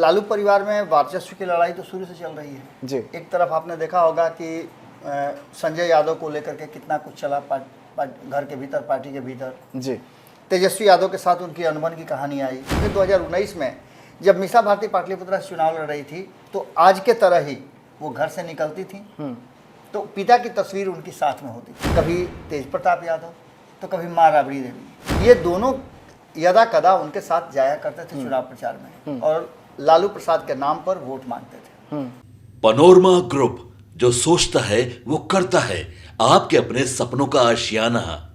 लालू परिवार में वर्चस्व की लड़ाई तो शुरू से चल रही है जी। एक तरफ आपने देखा होगा कि संजय यादव को लेकर के कितना कुछ चला घर के भीतर, पार्टी के भीतर जी। तेजस्वी यादव के साथ उनकी अनबन की कहानी आई। फिर 2019 में जब मीसा भारती पाटलिपुत्र से चुनाव लड़ रही थी तो आज के तरह ही वो घर से निकलती थी तो पिता की तस्वीर उनकी साथ में होती थी, कभी तेज प्रताप यादव तो कभी माँ राबड़ी देवी। ये दोनों यदा कदा उनके साथ जाया करते थे चुनाव प्रचार में और लालू प्रसाद के नाम पर वोट मांगते थे। पनोरमा ग्रुप, जो सोचता है वो करता है, आपके अपने सपनों का आशियाना।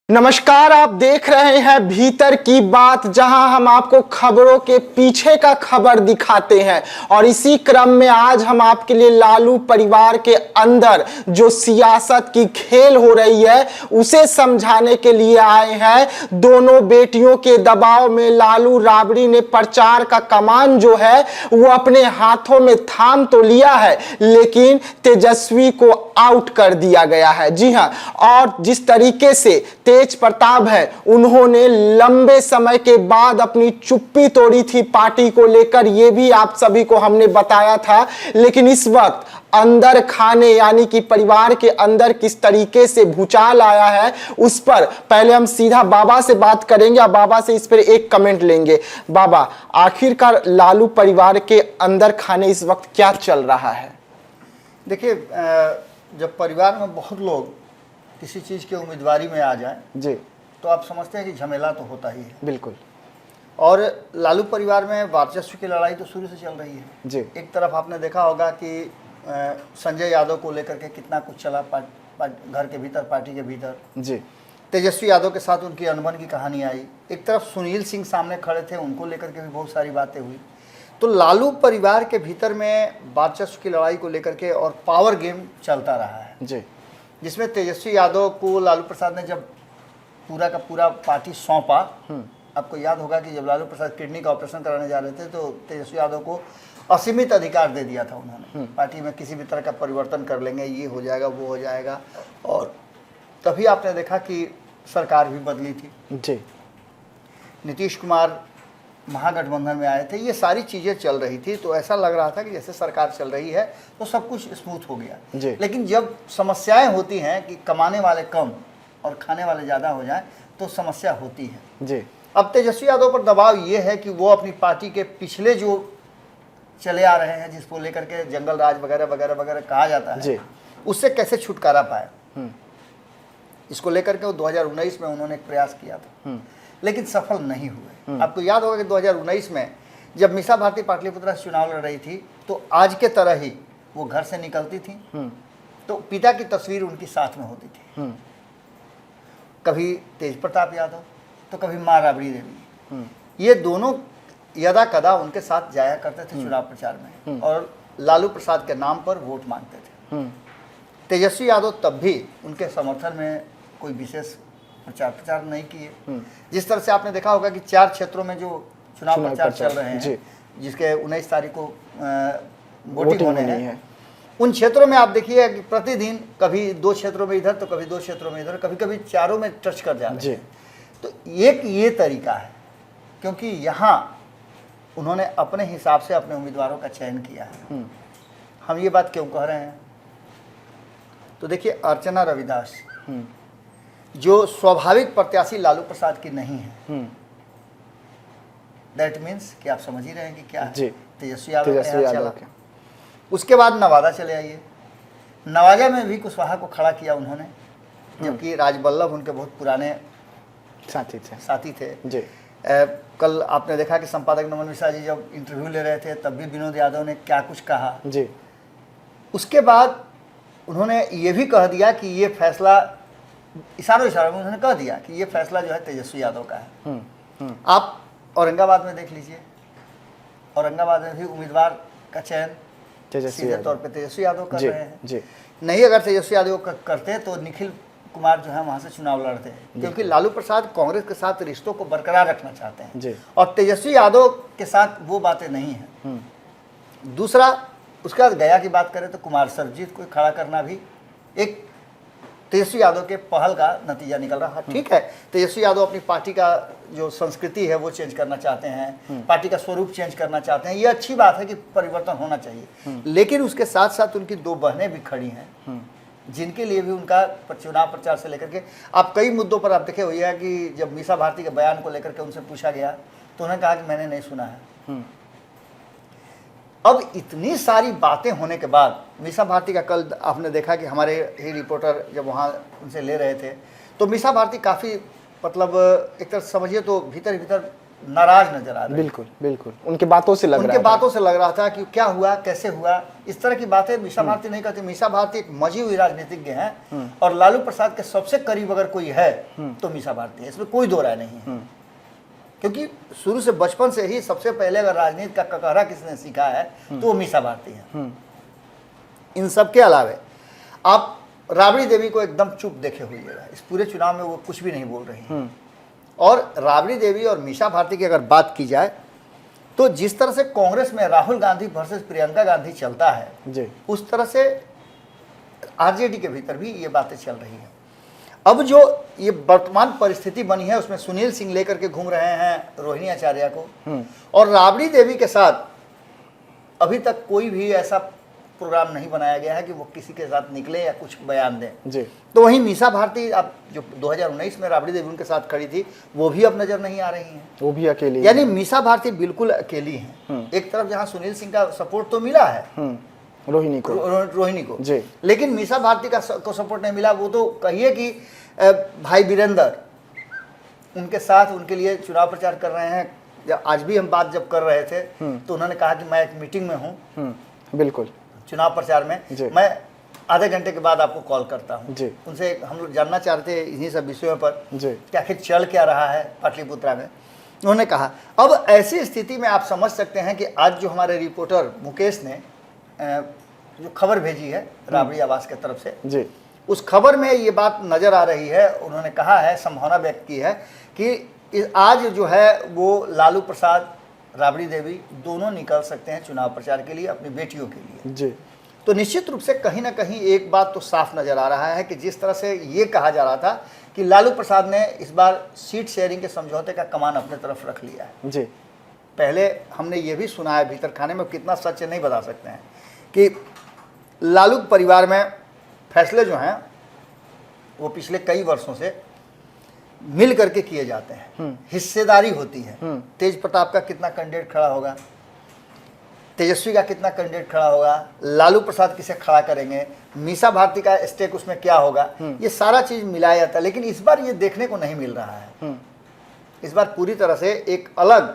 नमस्कार, आप देख रहे हैं भीतर की बात, जहां हम आपको खबरों के पीछे का खबर दिखाते हैं। और इसी क्रम में आज हम आपके लिए लालू परिवार के अंदर जो सियासत की खेल हो रही है उसे समझाने के लिए आए हैं। दोनों बेटियों के दबाव में लालू राबड़ी ने प्रचार का कमान जो है वो अपने हाथों में थाम तो लिया है, लेकिन तेजस्वी को आउट कर दिया गया है। जी हां, और जिस तरीके से तेज प्रताप है, उन्होंने लंबे समय के बाद अपनी चुप्पी तोड़ी थी पार्टी को लेकर, यह भी आप सभी को हमने बताया था। लेकिन इस वक्त अंदर खाने यानी कि परिवार के अंदर किस तरीके से भूचाल आया है उस पर पहले हम सीधा बाबा से बात करेंगे और बाबा से इस पर एक कमेंट लेंगे। बाबा, आखिरकार लालू परिवार के अंदर खाने इस वक्त क्या चल रहा है? देखिए, जब परिवार में बहुत लोग किसी चीज़ की उम्मीदवारी में आ जाए जी, तो आप समझते हैं कि झमेला तो होता ही है। बिल्कुल। और लालू परिवार में वर्चस्व की लड़ाई तो शुरू से चल रही है जी। एक तरफ आपने देखा होगा कि संजय यादव को लेकर के कितना कुछ चला घर के भीतर, पार्टी के भीतर। जी। तेजस्वी यादव के साथ उनकी अनबन की कहानी आई। एक तरफ सुनील सिंह सामने खड़े थे, उनको लेकर के भी बहुत सारी बातें हुई। तो लालू परिवार के भीतर में वर्चस्व की लड़ाई को लेकर के और पावर गेम चलता रहा है जी, जिसमें तेजस्वी यादव को लालू प्रसाद ने जब पूरा का पूरा पार्टी सौंपा, आपको याद होगा कि जब लालू प्रसाद किडनी का ऑपरेशन कराने जा रहे थे तो तेजस्वी यादव को असीमित अधिकार दे दिया था उन्होंने, पार्टी में किसी भी तरह का परिवर्तन कर लेंगे, ये हो जाएगा, वो हो जाएगा। और तभी आपने देखा कि सरकार भी बदली थी जी, नीतीश कुमार महागठबंधन में आए थे, ये सारी चीज़ें चल रही थी। तो ऐसा लग रहा था कि जैसे सरकार चल रही है तो सब कुछ स्मूथ हो गया। लेकिन जब समस्याएं होती हैं कि कमाने वाले कम और खाने वाले ज़्यादा हो जाएं तो समस्या होती है जी। अब तेजस्वी यादव पर दबाव ये है कि वो अपनी पार्टी के पिछले जो चले आ रहे हैं, जिसको लेकर के जंगल राज वगैरह वगैरह वगैरह कहा जाता है, उससे कैसे छुटकारा पाए। इसको लेकर के वो 2019 में उन्होंने एक प्रयास किया था, लेकिन सफल नहीं हुए। आपको याद होगा कि 2019 में जब मीसा भारती पाटलिपुत्र से चुनाव लड़ रही थी तो आज के तरह ही वो घर से निकलती थी तो पिता की तस्वीर उनकी साथ में होती थी, कभी तेज प्रताप यादव तो कभी माँ राबड़ी देवी। ये दोनों यदा कदा उनके साथ जाया करते थे चुनाव प्रचार में और लालू प्रसाद के नाम पर वोट मांगते थे। तेजस्वी यादव तब भी उनके समर्थन में कोई विशेष प्रचार नहीं किए। जिस तरह से आपने देखा होगा कि 4 क्षेत्रों में जो चुनाव प्रचार चल रहे हैं, जिसके 19 तारीख को वोटिंग होने हैं, उन क्षेत्रों में आप देखिए कि प्रतिदिन कभी 2 क्षेत्रों में इधर तो कभी 2 क्षेत्रों में इधर, कभी कभी चारों में टच कर जा रहे हैं। तो एक ये तरीका है, क्योंकि यहाँ उन्होंने अपने हिसाब से अपने उम्मीदवारों का चयन किया है। हम ये बात क्यों कह रहे हैं? तो देखिए, अर्चना रविदास जो स्वाभाविक प्रत्याशी लालू प्रसाद की नहीं है, दैट मीन्स कि आप समझ ही रहे हैं कि क्या है। तेजस्वी यादव चला, उसके बाद नवादा चले आइए, नवादा में भी कुशवाहा को खड़ा किया उन्होंने, जबकि राजबल्लभ उनके बहुत पुराने साथी थे जी। कल आपने देखा कि संपादक नमन मिश्रा जी जब इंटरव्यू ले रहे थे तब भी विनोद यादव ने क्या कुछ कहा जी। उसके बाद उन्होंने ये भी कह दिया कि ये फैसला, इशारों में उन्होंने कह दिया कि ये फैसला जो है तेजस्वी यादव का है। आप औरंगाबाद में देख लीजिए, औरंगाबाद में भी उम्मीदवार का चयन सीधे तौर पे तेजस्वी यादव कर रहे हैं। नहीं, अगर तेजस्वी यादव करते तो निखिल कुमार जो है वहाँ से चुनाव लड़ते हैं, क्योंकि लालू प्रसाद कांग्रेस के साथ रिश्तों को बरकरार रखना चाहते हैं और तेजस्वी यादव के साथ वो बातें नहीं हैं। दूसरा, उसके बाद गया की बात करें तो कुमार सर्वजीत को खड़ा करना भी एक तेजस्वी यादव के पहल का नतीजा निकल रहा है। ठीक है, तेजस्वी यादव अपनी पार्टी का जो संस्कृति है वो चेंज करना चाहते हैं, पार्टी का स्वरूप चेंज करना चाहते हैं। ये अच्छी बात है कि परिवर्तन होना चाहिए, लेकिन उसके साथ साथ उनकी दो बहनें भी खड़ी हैं जिनके लिए भी उनका चुनाव प्रचार से लेकर के आप कई मुद्दों पर आप देखे हुए हैं कि जब मीसा भारती के बयान को लेकर के उनसे पूछा गया तो उन्होंने कहा कि मैंने नहीं सुना है। अब इतनी सारी बातें होने के बाद मीसा भारती का कल आपने देखा कि हमारे ही रिपोर्टर जब वहाँ उनसे ले रहे थे तो मीसा भारती काफ़ी मतलब एक तरह समझिए तो भीतर ही भीतर नाराज नजर आ रही। बिल्कुल बिल्कुल, उनके बातों से लग रहा था, उनके बातों से लग रहा था कि क्या हुआ, कैसे हुआ, इस तरह की बातें मीसा भारती नहीं करती। मीसा भारती एक मजी हुई राजनीतिज्ञ हैं और लालू प्रसाद के सबसे करीब अगर कोई है तो मीसा भारती है, इसमें कोई दो राय नहीं है। क्योंकि शुरू से बचपन से ही सबसे पहले अगर राजनीति का ककहरा किसने सीखा है तो वो मीसा भारती है। इन सब के अलावे आप राबड़ी देवी को एकदम चुप देखे हुए इस पूरे चुनाव में वो कुछ भी नहीं बोल रही हैं। और राबड़ी देवी और मीसा भारती की अगर बात की जाए तो जिस तरह से कांग्रेस में राहुल गांधी वर्सेस प्रियंका गांधी चलता है जी, उस तरह से आरजेडी के भीतर भी ये बातें चल रही हैं। अब जो ये वर्तमान परिस्थिति बनी है उसमें सुनील सिंह लेकर के घूम रहे हैं रोहिणी आचार्य को, और राबड़ी देवी के साथ अभी तक कोई भी ऐसा प्रोग्राम नहीं बनाया गया है कि वो किसी के साथ निकले या कुछ बयान दें जी। तो वहीं मीसा भारती अब जो 2019 में राबड़ी देवी उनके साथ खड़ी थी वो भी अब नजर नहीं आ रही हैं, वो भी अकेली, यानी मीसा भारती बिल्कुल अकेली हैं। एक तरफ जहां सुनील सिंह का सपोर्ट तो मिला है रोहिणी को जी, लेकिन मीसा भारती का को सपोर्ट नहीं मिला। वो तो कहिए कि भाई वीरेंद्र उनके साथ उनके लिए चुनाव प्रचार कर रहे हैं। आज भी हम बात जब कर रहे थे तो उन्होंने कहा कि मैं एक मीटिंग में हूँ, बिल्कुल चुनाव प्रचार में, मैं आधे घंटे के बाद आपको कॉल करता हूँ। उनसे हम लोग जानना चाहते हैं इन्हीं सब विषयों पर कि आखिर चल क्या रहा है पाटलिपुत्रा में। उन्होंने कहा अब ऐसी स्थिति में आप समझ सकते हैं कि आज जो हमारे रिपोर्टर मुकेश ने जो खबर भेजी है राबड़ी आवास की तरफ से जी, उस खबर में ये बात नजर आ रही है। उन्होंने कहा है, संभावना व्यक्त की है कि आज जो है वो लालू प्रसाद राबड़ी देवी दोनों निकल सकते हैं चुनाव प्रचार के लिए अपनी बेटियों के लिए जी। तो निश्चित रूप से कहीं ना कहीं एक बात तो साफ नजर आ रहा है कि जिस तरह से ये कहा जा रहा था कि लालू प्रसाद ने इस बार सीट शेयरिंग के समझौते का कमान अपने तरफ रख लिया है जी। पहले हमने ये भी सुना है, भीतर खाने में कितना सच नहीं बता सकते हैं, कि लालू परिवार में फैसले जो हैं वो पिछले कई वर्षों से मिल करके किए जाते हैं, हिस्सेदारी होती है। तेज प्रताप का कितना कैंडिडेट खड़ा होगा, तेजस्वी का कितना कैंडिडेट खड़ा होगा, लालू प्रसाद किसे खड़ा करेंगे, मीसा भारती का स्टेक उसमें क्या होगा, ये सारा चीज मिलाया जाता है। लेकिन इस बार ये देखने को नहीं मिल रहा है। इस बार पूरी तरह से एक अलग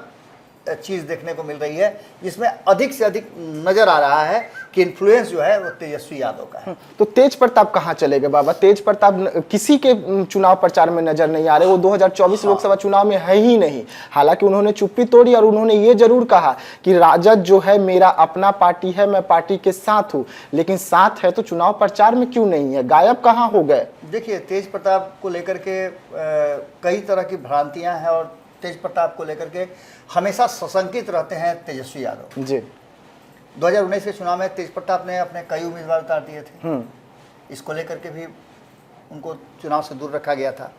चीज देखने को मिल रही है जिसमें अधिक से अधिक नजर आ रहा है कि इन्फ्लुएंस जो है वो तेजस्वी यादव का है। तो तेज प्रताप कहाँ चले गए बाबा? तेज प्रताप किसी के चुनाव प्रचार में नजर नहीं आ रहे, वो 2024 लोकसभा चुनाव में है ही नहीं। हालांकि उन्होंने चुप्पी तोड़ी और उन्होंने ये जरूर कहा कि राजद जो है मेरा अपना पार्टी है, मैं पार्टी के साथ हूँ, लेकिन साथ है तो चुनाव प्रचार में क्यों नहीं है, गायब कहाँ हो गए? देखिए, तेज प्रताप को लेकर के कई तरह की भ्रांतियां हैं और तेज प्रताप को लेकर के हमेशा सशंकित रहते हैं तेजस्वी यादव जी। 2019 के चुनाव में तेज प्रताप ने अपने कई उम्मीदवार उतार दिए थे, इसको लेकर के भी उनको चुनाव से दूर रखा गया था।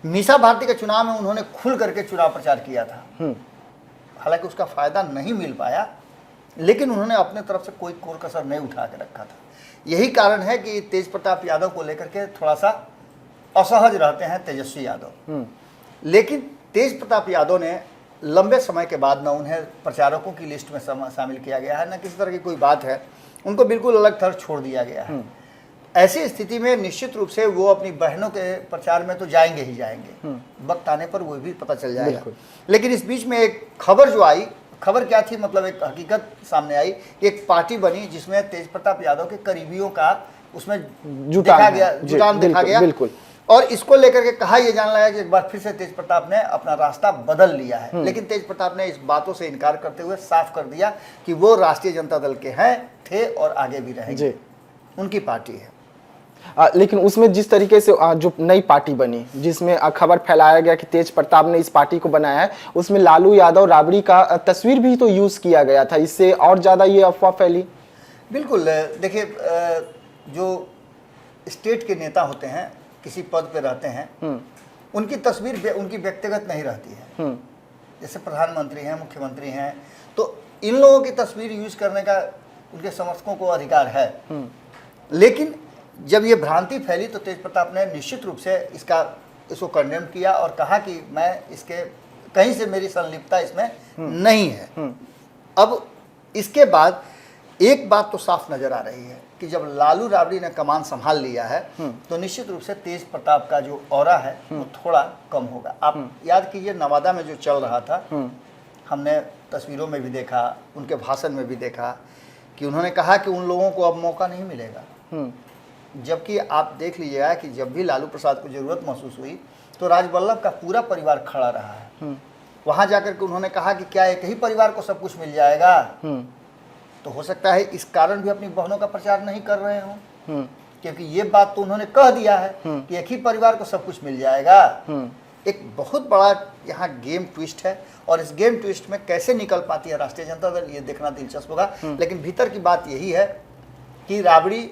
मीसा भारती के चुनाव में उन्होंने खुल करके चुनाव प्रचार किया था, हालांकि उसका फायदा नहीं मिल पाया, लेकिन उन्होंने अपने तरफ से कोई कोर कसर नहीं उठा के रखा था। यही कारण है कि तेज प्रताप यादव को लेकर के थोड़ा सा असहज रहते हैं तेजस्वी यादव। लेकिन तेज प्रताप यादव ने लंबे समय के बाद न उन्हें प्रचारकों की लिस्ट में शामिल किया गया है, न किसी तरह की कोई बात है, उनको बिल्कुल अलग थर छोड़ दिया गया है। ऐसी स्थिति में निश्चित रूप से वो अपनी बहनों के प्रचार में तो जाएंगे ही जाएंगे, वक्त आने पर वो भी पता चल जाएगा। लेकिन इस बीच में एक खबर जो आई, खबर क्या थी, मतलब एक हकीकत सामने आई कि एक पार्टी बनी जिसमें तेज प्रताप यादव के करीबियों का उसमें जुटान देखा गया। बिल्कुल। और इसको लेकर के कहा यह जान लगा कि एक बार फिर से तेज प्रताप ने अपना रास्ता बदल लिया है। लेकिन तेज प्रताप ने इस बातों से इनकार करते हुए साफ कर दिया कि वो राष्ट्रीय जनता दल के हैं, थे और आगे भी रहेंगे, उनकी पार्टी है। लेकिन उसमें जिस तरीके से जो नई पार्टी बनी, जिसमें खबर फैलाया गया कि तेज प्रताप ने इस पार्टी को बनाया है, उसमें लालू यादव राबड़ी का तस्वीर भी तो यूज किया गया था, इससे और ज्यादा ये अफवाह फैली। बिल्कुल, देखिए, जो स्टेट के नेता होते हैं, किसी पद पे रहते हैं, उनकी तस्वीर उनकी व्यक्तिगत नहीं रहती है। जैसे प्रधानमंत्री हैं, मुख्यमंत्री हैं, तो इन लोगों की तस्वीर यूज करने का उनके समर्थकों को अधिकार है। लेकिन जब ये भ्रांति फैली तो तेज प्रताप ने निश्चित रूप से इसको कंडेम किया और कहा कि मैं इसके कहीं से मेरी संलिप्तता इसमें नहीं है। अब इसके बाद एक बात तो साफ नजर आ रही है कि जब लालू राबड़ी ने कमान संभाल लिया है तो निश्चित रूप से तेज प्रताप का जो ऑरा है वो थोड़ा कम होगा। आप याद कीजिए नवादा में जो चल रहा था, हमने तस्वीरों में भी देखा, उनके भाषण में भी देखा कि उन्होंने कहा कि उन लोगों को अब मौका नहीं मिलेगा। जबकि आप देख लीजिएगा कि जब भी लालू प्रसाद को जरूरत महसूस हुई तो राजवल्लभ का पूरा परिवार खड़ा रहा है। वहां जाकर के उन्होंने कहा कि क्या एक ही परिवार को सब कुछ मिल जाएगा? तो हो सकता है इस कारण भी अपनी बहनों का प्रचार नहीं कर रहे हो, क्योंकि ये बात तो उन्होंने कह दिया है कि एक ही परिवार को सब कुछ मिल जाएगा। एक बहुत बड़ा यहाँ गेम ट्विस्ट है और इस गेम ट्विस्ट में कैसे निकल पाती है राष्ट्रीय जनता दल, ये देखना दिलचस्प होगा। लेकिन भीतर की बात यही है कि राबड़ी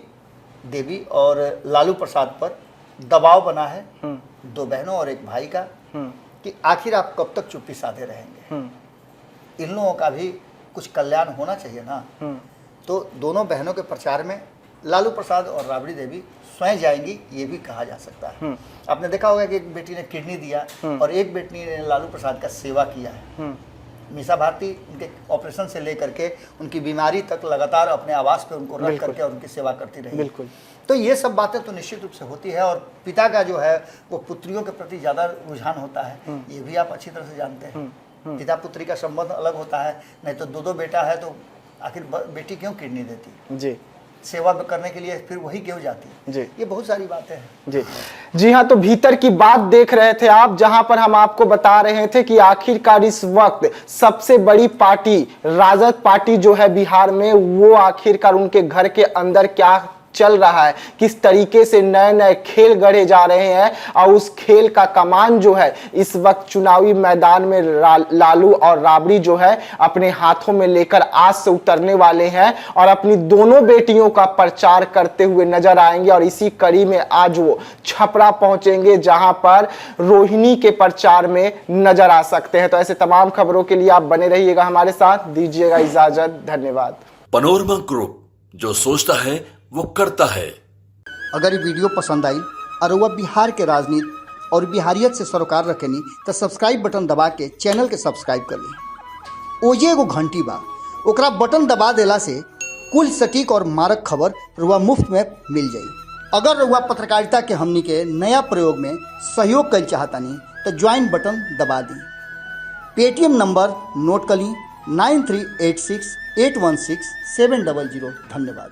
देवी और लालू प्रसाद पर दबाव बना है दो बहनों और एक भाई का कि आखिर आप कब तक चुप्पी साधे रहेंगे। इन लोगों का भी कुछ कल्याण होना चाहिए ना। तो दोनों बहनों के प्रचार में लालू प्रसाद और राबड़ी देवी स्वयं जाएंगी, ये भी कहा जा सकता है। आपने देखा होगा कि एक बेटी ने किडनी दिया और एक बेटी ने लालू प्रसाद का सेवा किया है। मीसा भारती उनके ऑपरेशन से लेकर के उनकी बीमारी तक लगातार अपने आवास पे उनको रख करके और उनकी सेवा करती रही। बिल्कुल। तो ये सब बातें तो निश्चित रूप से होती है और पिता का जो है वो पुत्रियों के प्रति ज़्यादा रुझान होता है, ये भी आप अच्छी तरह से जानते हैं। पिता पुत्री का संबंध अलग होता है, नहीं तो दो बेटा है तो आखिर बेटी क्यों किडनी देती जी, सेवा करने के लिए फिर वही क्यों जाती जी। ये बहुत सारी बातें हैं जी हाँ। तो भीतर की बात देख रहे थे आप, जहां पर हम आपको बता रहे थे कि आखिरकार इस वक्त सबसे बड़ी पार्टी राजद पार्टी जो है बिहार में, वो आखिरकार उनके घर के अंदर क्या चल रहा है, किस तरीके से नए नए खेल गढ़े जा रहे हैं और उस खेल का कमान जो है इस वक्त चुनावी मैदान में लालू और राबड़ी जो है अपने हाथों में लेकर आज से उतरने वाले हैं और अपनी दोनों बेटियों का प्रचार करते हुए नजर आएंगे। और इसी कड़ी में आज वो छपरा पहुंचेंगे जहां पर रोहिणी के प्रचार में नजर आ सकते हैं। तो ऐसे तमाम खबरों के लिए आप बने रहिएगा हमारे साथ, दीजिएगा इजाजत, धन्यवाद। पनोरमा ग्रुप, जो सोचता है वो करता है। अगर ये वीडियो पसंद आई और वह बिहार के राजनीति और बिहारियत से सरोकार रखेनी तो सब्सक्राइब बटन दबा के चैनल के सब्सक्राइब कर ली। ओजे एगो घंटी बा, ओकरा बटन दबा देला से कुल सटीक और मारक खबर रुआ मुफ्त में मिल जाई। अगर रुआ पत्रकारिता के हमनी के नया प्रयोग में सहयोग कर चाहतानी तो ज्वाइन बटन दबा दी। पेटीएम नंबर नोट कर ली 9386816700। धन्यवाद।